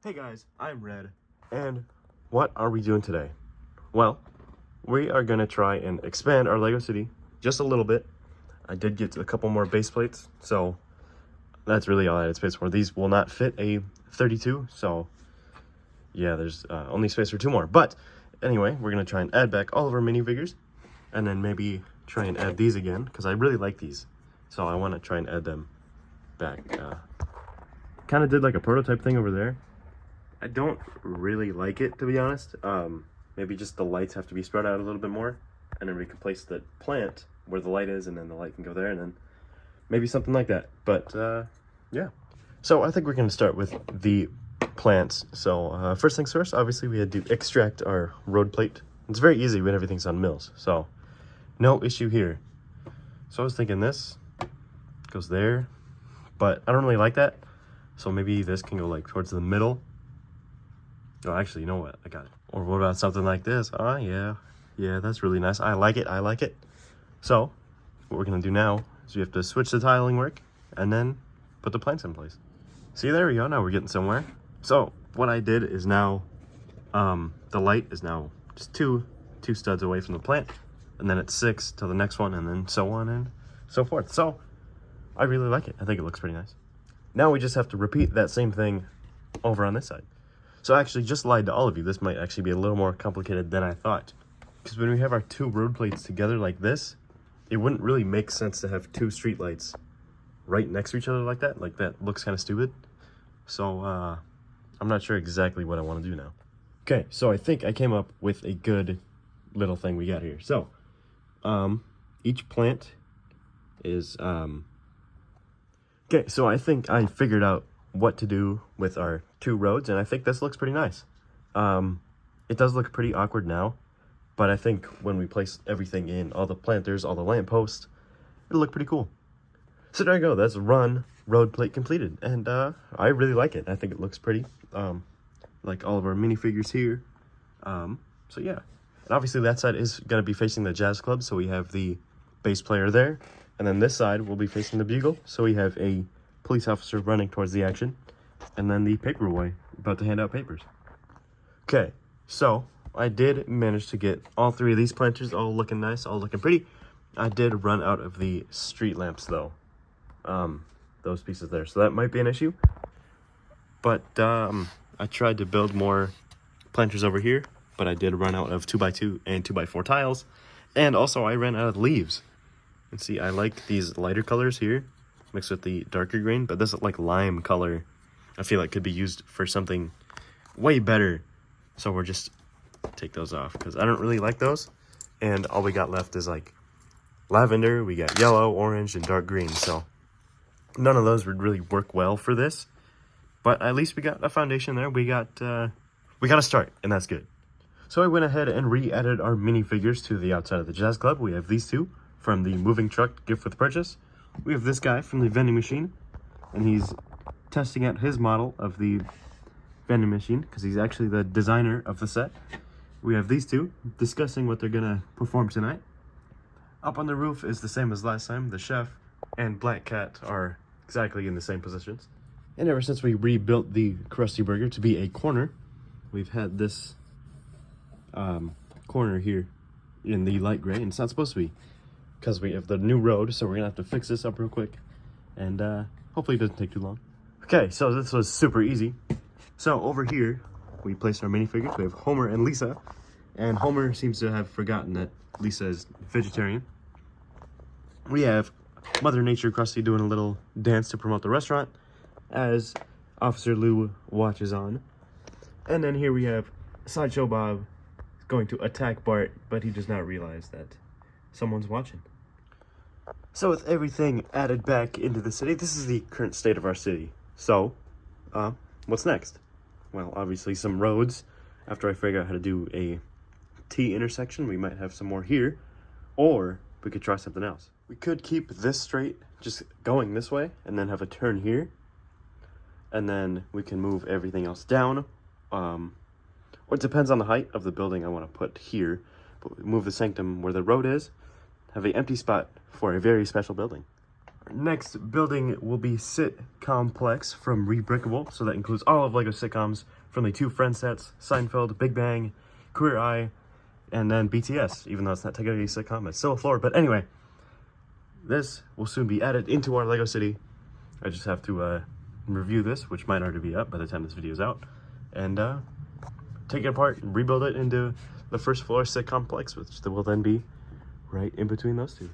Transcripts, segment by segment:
Hey guys, I'm Red, and what are we doing today? Well, we are gonna try and expand our Lego City just a little bit. I did get a couple more base plates, so that's really all I had space for. These will not fit a 32, so yeah, there's only space for 2 more. But anyway, we're gonna try and add back all of our minifigures, and then maybe try and add these again, because I really like these. So I wanna try and add them back. Kind of did like a prototype thing over there. I don't really like it, to be honest. Maybe just the lights have to be spread out a little bit more, and then we can place the plant where the light is, and then the light can go there, and then maybe something like that. But yeah. So I think we're gonna start with the plants. So first things first, obviously we had to extract our road plate. It's very easy when everything's on mills, so no issue here. So I was thinking this goes there, but I don't really like that. So maybe this can go like towards the middle. Oh, actually, you know what? I got it. Or what about something like this? Oh, yeah. Yeah, that's really nice. I like it. I like it. So, what we're going to do now is we have to switch the tiling work and then put the plants in place. See, there we go. Now we're getting somewhere. So, what I did is now, the light is now just two studs away from the plant. And then it's 6 to the next one, and then so on and so forth. So, I really like it. I think it looks pretty nice. Now we just have to repeat that same thing over on this side. So I actually just lied to all of you. This might actually be a little more complicated than I thought. Because when we have our 2 road plates together like this, it wouldn't really make sense to have 2 street lights right next to each other like that. Like, that looks kind of stupid. So I'm not sure exactly what I want to do now. Okay, so I think I came up with a good little thing we got here. So each plant is okay, so I think I figured out what to do with our 2 roads, and I think this looks pretty nice. It does look pretty awkward now, but I think when we place everything in, all the planters, all the lampposts, it'll look pretty cool. So there you go, that's one road plate completed, and I really like it. I think it looks pretty, like all of our minifigures here. So yeah, and obviously that side is going to be facing the jazz club, so we have the bass player there, and then this side will be facing the bugle, so we have a police officer running towards the action, and then the paper boy about to hand out papers. Okay, so I did manage to get all 3 of these planters all looking nice, all looking pretty. I did run out of the street lamps though, those pieces there, so that might be an issue. But I tried to build more planters over here, but I did run out of 2x2 and 2x4 tiles, and also I ran out of leaves. And see, I like these lighter colors here mixed with the darker green, but this like lime color I feel like could be used for something way better. So we're just take those off because I don't really like those. And all we got left is like lavender, we got yellow, orange, and dark green. So none of those would really work well for this, but at least we got a foundation there. We got a start, and that's good. So I went ahead and re-added our minifigures to the outside of the jazz club. We have these 2 from the moving truck gift with purchase. We have this guy from the vending machine, and he's testing out his model of the vending machine because he's actually the designer of the set. We have these 2 discussing what they're gonna perform tonight. Up on the roof is the same as last time. The chef and Black Cat are exactly in the same positions. And ever since we rebuilt the Krusty Burger to be a corner, we've had this corner here in the light gray, and it's not supposed to be because we have the new road, so we're gonna have to fix this up real quick, and hopefully it doesn't take too long. Okay, so this was super easy. So over here we placed our minifigures. We have Homer and Lisa, and Homer seems to have forgotten that Lisa is vegetarian. We have Mother Nature Krusty doing a little dance to promote the restaurant as Officer Lou watches on, and then here we have Sideshow Bob going to attack Bart, but he does not realize that someone's watching. So with everything added back into the city, this is the current state of our city. So, what's next? Well, obviously some roads. After I figure out how to do a T intersection, we might have some more here, or we could try something else. We could keep this straight, just going this way, and then have a turn here, and then we can move everything else down. Or it depends on the height of the building I want to put here, but we move the sanctum where the road is, have an empty spot for a very special building. next building will be Sit Complex from Rebrickable. So that includes all of LEGO sitcoms from the 2 Friendsets, Seinfeld, Big Bang, Queer Eye, and then BTS. Even though it's not technically a sitcom, it's still a floor. But anyway, this will soon be added into our LEGO City. I just have to review this, which might already be up by the time this video is out, and take it apart and rebuild it into the first floor Sit Complex, which will then be right in between those two.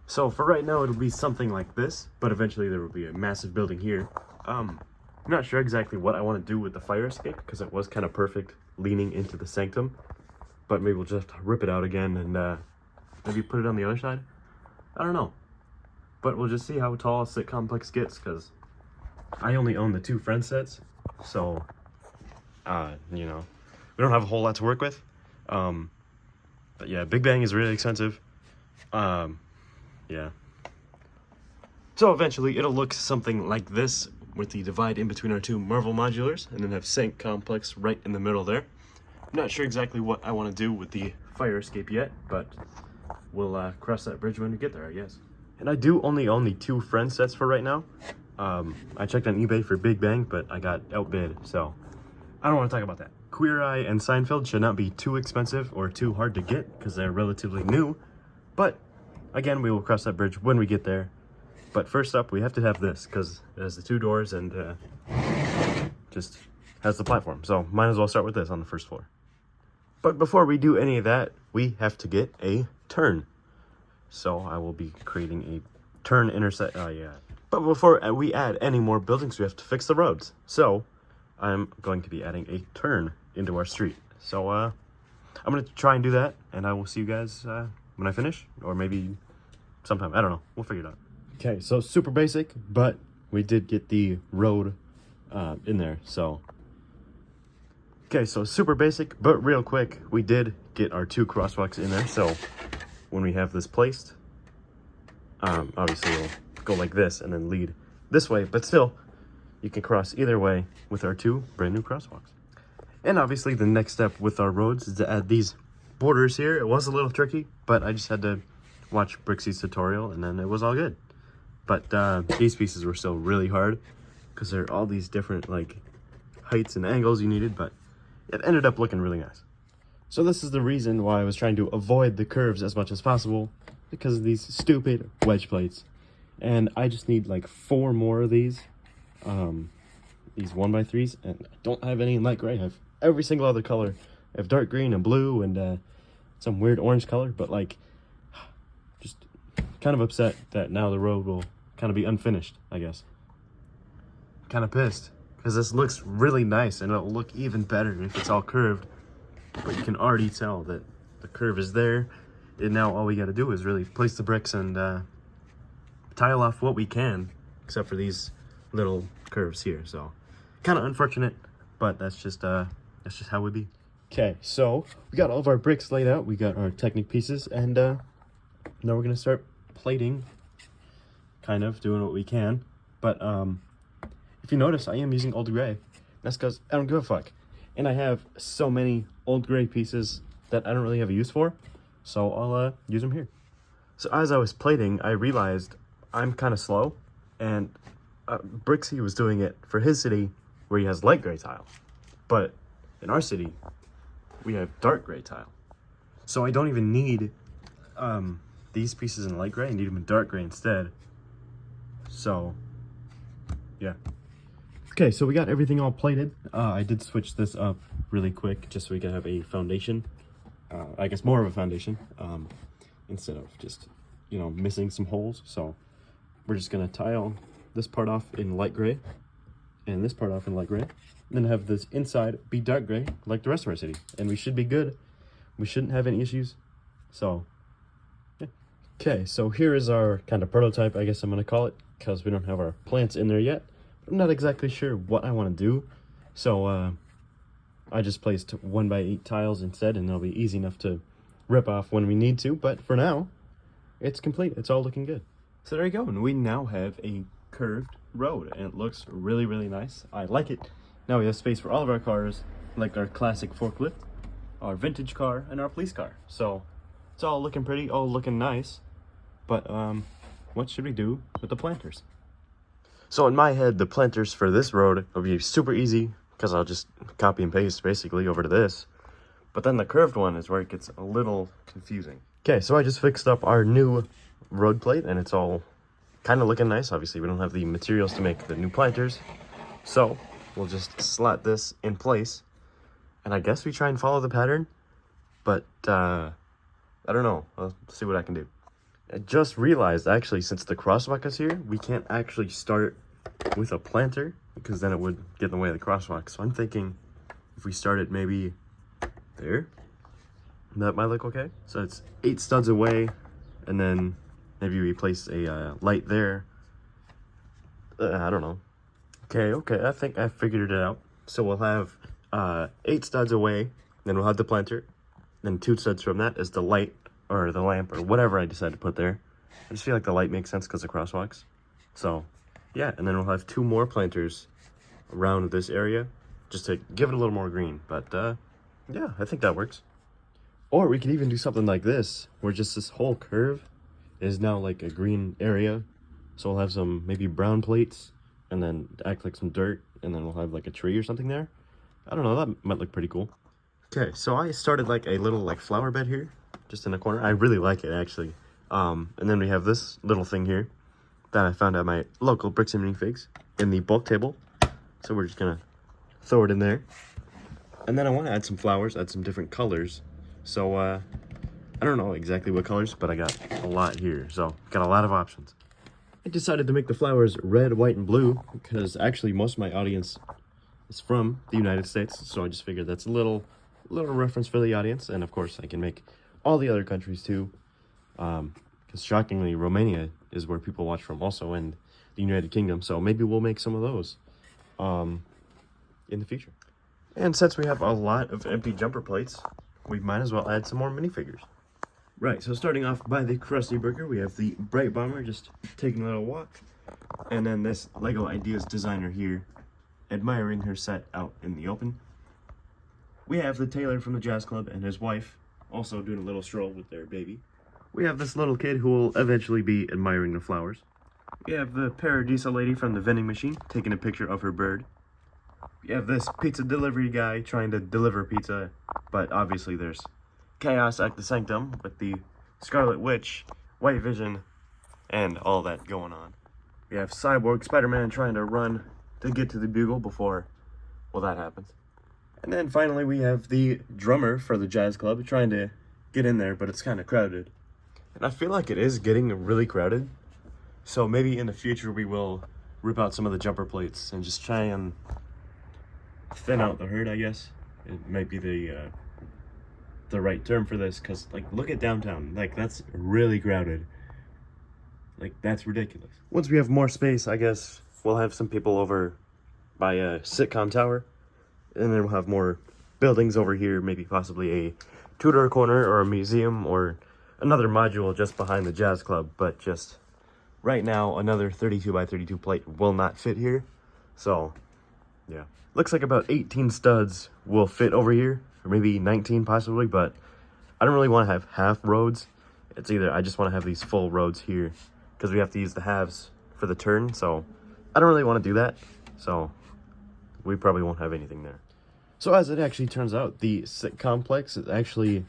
So for right now, it'll be something like this, but eventually there will be a massive building here. I'm not sure exactly what I want to do with the fire escape, because it was kind of perfect leaning into the sanctum, but maybe we'll just rip it out again and maybe put it on the other side. I don't know, but we'll just see how tall a Sit Complex gets, because I only own the 2 Friendsets, so you know, we don't have a whole lot to work with. But yeah, Big Bang is really expensive. Yeah. So eventually it'll look something like this, with the divide in between our 2 Marvel modulars, and then have Sit Complex right in the middle there. I'm not sure exactly what I want to do with the fire escape yet, but we'll cross that bridge when we get there, I guess. And I do only own the 2 Friendsets for right now. I checked on eBay for Big Bang, but I got outbid, so I don't want to talk about that. Queer Eye and Seinfeld should not be too expensive or too hard to get, because they're relatively new. But again, we will cross that bridge when we get there. But first up, we have to have this, because it has the 2 doors and just has the platform. So might as well start with this on the first floor. But before we do any of that, we have to get a turn. So I will be creating a turn intersect. But before we add any more buildings, we have to fix the roads. So I'm going to be adding a turn into our street. So I'm going to try and do that, and I will see you guys when I finish, or maybe sometime. I don't know. We'll figure it out. Okay, so super basic, but we did get the road in there, so. Okay, so super basic, but real quick, we did get our 2 crosswalks in there, so when we have this placed, obviously it'll go like this and then lead this way, but still, you can cross either way with our 2 brand new crosswalks. And obviously the next step with our roads is to add these borders here. It was a little tricky, but I just had to watch Brixie's tutorial and then it was all good. But these pieces were still really hard, because there are all these different like heights and angles you needed, but it ended up looking really nice. So this is the reason why I was trying to avoid the curves as much as possible, because of these stupid wedge plates. And I just need like 4 more of these 1x3s, and I don't have any in light gray. I have every single other color. I have dark green and blue and some weird orange color, but like, just kind of upset that now the road will kind of be unfinished, I guess. Kind of pissed, because this looks really nice, and it'll look even better if it's all curved, but you can already tell that the curve is there, and now all we got to do is really place the bricks and tile off what we can, except for these little curves here. So kind of unfortunate, but that's just how we be. Okay, so we got all of our bricks laid out, we got our Technic pieces, and now we're gonna start plating, kind of doing what we can. But if you notice, I am using old gray. That's because I don't give a fuck, and I have so many old gray pieces that I don't really have a use for, so I'll use them here. So as I was plating, I realized I'm kind of slow, and Brixie was doing it for his city where he has light gray tile, but in our city we have dark gray tile, so I don't even need these pieces in light gray. I need them in dark gray instead. So yeah. Okay, so we got everything all plated. I did switch this up really quick just so we could have a foundation, I guess more of a foundation, instead of just, you know, missing some holes. So we're just gonna tile this part off in light gray and this part off in light gray, and then have this inside be dark gray like the rest of our city, and we should be good. We shouldn't have any issues. So yeah. Okay, so here is our kind of prototype, I guess I'm gonna call it, because we don't have our plants in there yet. I'm not exactly sure what I want to do, so I just placed 1x8 tiles instead, and they'll be easy enough to rip off when we need to. But for now, it's complete. It's all looking good. So there you go, and we now have a curved road, and it looks really, really nice. I like it. Now we have space for all of our cars, like our classic forklift, our vintage car, and our police car. So it's all looking pretty, all looking nice. But what should we do with the planters? So in my head, the planters for this road will be super easy because I'll just copy and paste basically over to this. But then the curved one is where it gets a little confusing. Okay, so I just fixed up our new road plate and it's all kind of looking nice. Obviously, we don't have the materials to make the new planters. So we'll just slot this in place. And I guess we try and follow the pattern. But I don't know. I'll see what I can do. I just realized, actually, since the crosswalk is here, we can't actually start with a planter because then it would get in the way of the crosswalk. So I'm thinking if we start it maybe there, that might look okay. So it's 8 studs away, and then maybe we place a light there. I don't know. Okay, I think I figured it out. So we'll have 8 studs away, then we'll have the planter, then 2 studs from that is the light, or the lamp, or whatever I decide to put there. I just feel like the light makes sense because of crosswalks. So, yeah, and then we'll have 2 more planters around this area, just to give it a little more green. But, yeah, I think that works. Or we could even do something like this, where just this whole curve is now like a green area. So we'll have some maybe brown plates, and then act like some dirt, and then we'll have like a tree or something there. I don't know, that might look pretty cool. Okay, so I started like a little like flower bed here, just in the corner. I really like it actually. And then we have this little thing here that I found at my local Bricks and Minifigs in the bulk table. So we're just gonna throw it in there. And then I want to add some flowers, add some different colors. So I don't know exactly what colors, but I got a lot here. So got a lot of options. I decided to make the flowers red, white, and blue because actually most of my audience is from the United States. So I just figured that's a little reference for the audience. And of course I can make all the other countries too. Because shockingly, Romania is where people watch from also, and the United Kingdom. So maybe we'll make some of those in the future. And since we have a lot of empty jumper plates, we might as well add some more minifigures. Right, so starting off by the Krusty Burger, we have the Bright Bomber just taking a little walk. And then this LEGO Ideas designer here, admiring her set out in the open. We have the Taylor from the Jazz Club and his wife, also doing a little stroll with their baby. We have this little kid who will eventually be admiring the flowers. We have the Paradisa lady from the vending machine taking a picture of her bird. We have this pizza delivery guy trying to deliver pizza, but obviously there's chaos at the Sanctum with the Scarlet Witch, White Vision, and all that going on. We have Cyborg Spider-Man trying to run to get to the Bugle before, well, that happens. And then finally we have the drummer for the Jazz Club trying to get in there, but it's kind of crowded. And I feel like it is getting really crowded. So maybe in the future we will rip out some of the jumper plates and just try and thin out the herd, I guess. It might be the right term for this, because like look at downtown, like that's really crowded. Like that's ridiculous. Once we have more space, I guess we'll have some people over by a sitcom tower, and then we'll have more buildings over here, maybe possibly a Tudor corner or a museum or another module just behind the Jazz Club. But just right now another 32 by 32 plate will not fit here. So yeah, looks like about 18 studs will fit over here, or maybe 19 possibly, but I don't really want to have half roads. It's either I just want to have these full roads here because we have to use the halves for the turn, so I don't really want to do that. So we probably won't have anything there. So as it actually turns out, the sit complex is actually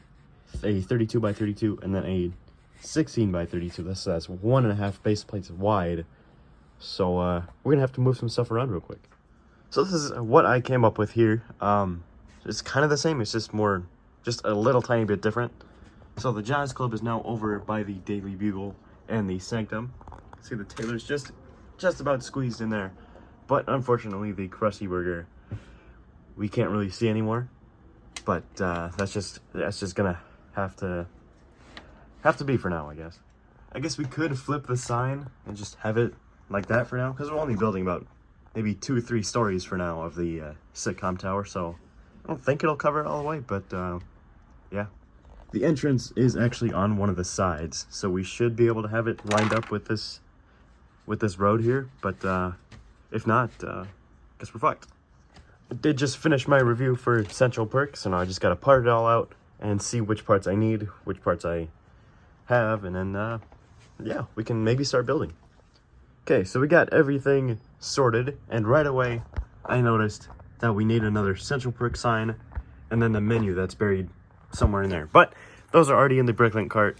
a 32 by 32 and then a 16 by 32. That's 1.5 base plates wide. So we're gonna have to move some stuff around real quick. So this is what I came up with here. It's kind of the same, it's just a little tiny bit different. So the Jazz Club is now over by the Daily Bugle and the Sanctum. See, the Taylor's just about squeezed in there. But unfortunately, the Krusty Burger, we can't really see anymore. But that's just gonna have to be for now, I guess. I guess we could flip the sign and just have it like that for now, because we're only building about maybe 2 or 3 stories for now of the sitcom tower, so I don't think it'll cover it all the way, but yeah. The entrance is actually on one of the sides, so we should be able to have it lined up with this road here, but if not, guess we're fucked. I did just finish my review for Central Perks, and I just gotta part it all out and see which parts I need, which parts I have, and then yeah, we can maybe start building. Okay, so we got everything sorted, and right away I noticed that we need another Central Perk sign and then the menu that's buried somewhere in there. But those are already in the Bricklink cart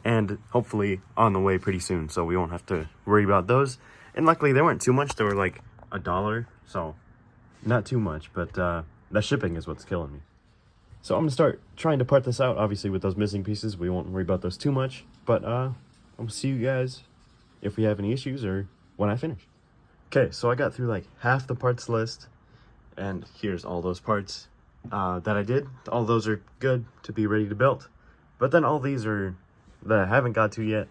and hopefully on the way pretty soon, so we won't have to worry about those. And luckily they weren't too much, they were like $1, so not too much, but the shipping is what's killing me. So I'm gonna start trying to part this out. Obviously with those missing pieces, we won't worry about those too much, but I'm gonna see you guys if we have any issues or when I finish. Okay, so I got through like half the parts list, and here's all those parts that I did. All those are good to be ready to build. But then all these are that I haven't got to yet.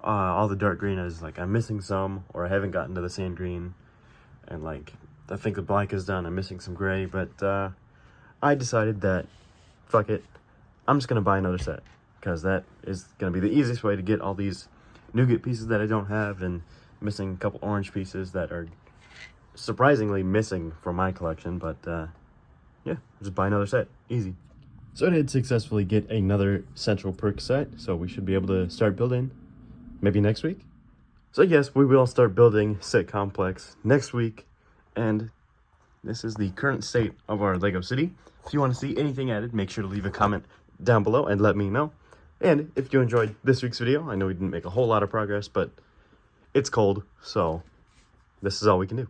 All the dark green is like I'm missing some, or I haven't gotten to the sand green. And like, I think the black is done, I'm missing some gray, but I decided that, fuck it, I'm just gonna buy another set. Because that is gonna be the easiest way to get all these nougat pieces that I don't have, and missing a couple orange pieces that are surprisingly missing from my collection, but yeah, just buy another set, easy. So I did successfully get another Central Perk set, so we should be able to start building maybe next week. So yes, we will start building Set Complex next week, and this is the current state of our Lego City. If you want to see anything added, make sure to leave a comment down below and let me know. And if you enjoyed this week's video, I know we didn't make a whole lot of progress, but it's cold, so this is all we can do.